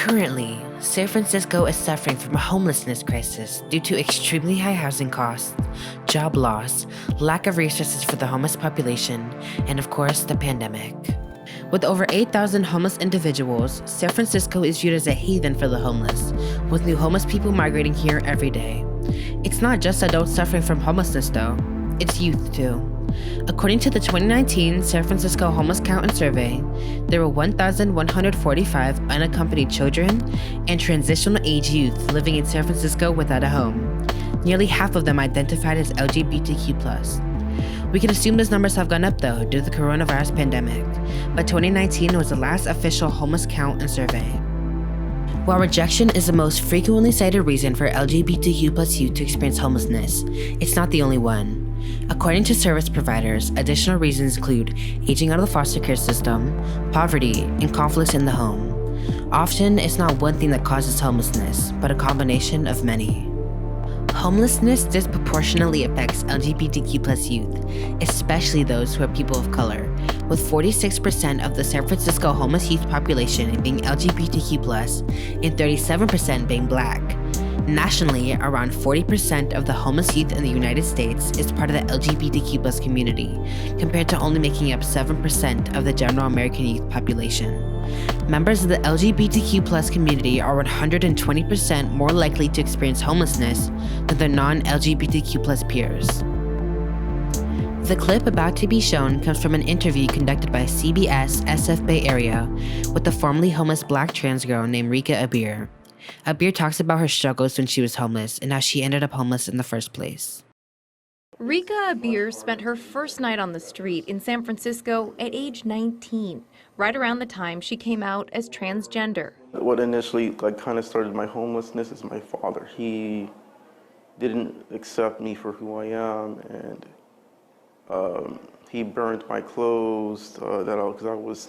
Currently, San Francisco is suffering from a homelessness crisis due to extremely high housing costs, job loss, lack of resources for the homeless population, and of course, the pandemic. With over 8,000 homeless individuals, San Francisco is viewed as a haven for the homeless, with new homeless people migrating here every day. It's not just adults suffering from homelessness though, it's youth too. According to the 2019 San Francisco Homeless Count and Survey, there were 1,145 unaccompanied children and transitional age youth living in San Francisco without a home. Nearly half of them identified as LGBTQ+. We can assume those numbers have gone up though due to the coronavirus pandemic, but 2019 was the last official homeless count and survey. While rejection is the most frequently cited reason for LGBTQ+ youth to experience homelessness, it's not the only one. According to service providers, additional reasons include aging out of the foster care system, poverty, and conflicts in the home. Often, it's not one thing that causes homelessness, but a combination of many. Homelessness disproportionately affects LGBTQ+ youth, especially those who are people of color, with 46% of the San Francisco homeless youth population being LGBTQ+, and 37% being Black. Nationally, around 40% of the homeless youth in the United States is part of the LGBTQ+ community, compared to only making up 7% of the general American youth population. Members of the LGBTQ+ community are 120% more likely to experience homelessness than their non-LGBTQ+ peers. The clip about to be shown comes from an interview conducted by CBS SF Bay Area with a formerly homeless Black trans girl named Rika Abir. Abir talks about her struggles when she was homeless and how she ended up homeless in the first place. Rika Abir spent her first night on the street in San Francisco at age 19, right around the time she came out as transgender. What initially kind of started my homelessness is my father. He didn't accept me for who I am, and he burned my clothes because I was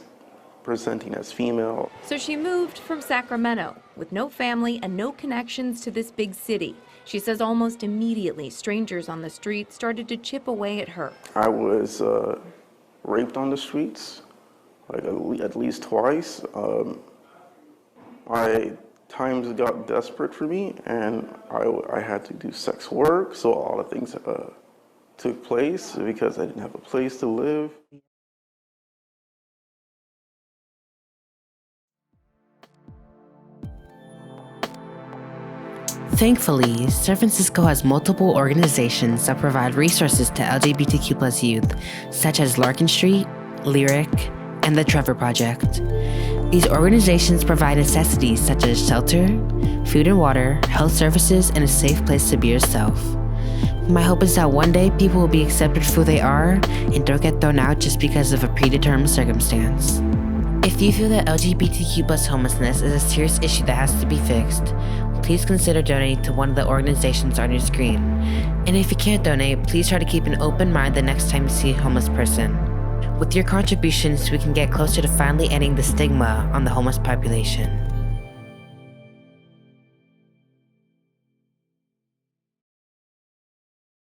presenting as female. So she moved from Sacramento with no family and no connections to this big city. She says almost immediately strangers on the street started to chip away at her. I was raped on the streets, at least twice. Times got desperate for me, and I had to do sex work, so all the things took place because I didn't have a place to live. Thankfully, San Francisco has multiple organizations that provide resources to LGBTQ+ youth, such as Larkin Street, Lyric, and the Trevor Project. These organizations provide necessities such as shelter, food and water, health services, and a safe place to be yourself. My hope is that one day people will be accepted for who they are and don't get thrown out just because of a predetermined circumstance. If you feel that LGBTQ+ homelessness is a serious issue that has to be fixed, please consider donating to one of the organizations on your screen. And if you can't donate, please try to keep an open mind the next time you see a homeless person. With your contributions, we can get closer to finally ending the stigma on the homeless population.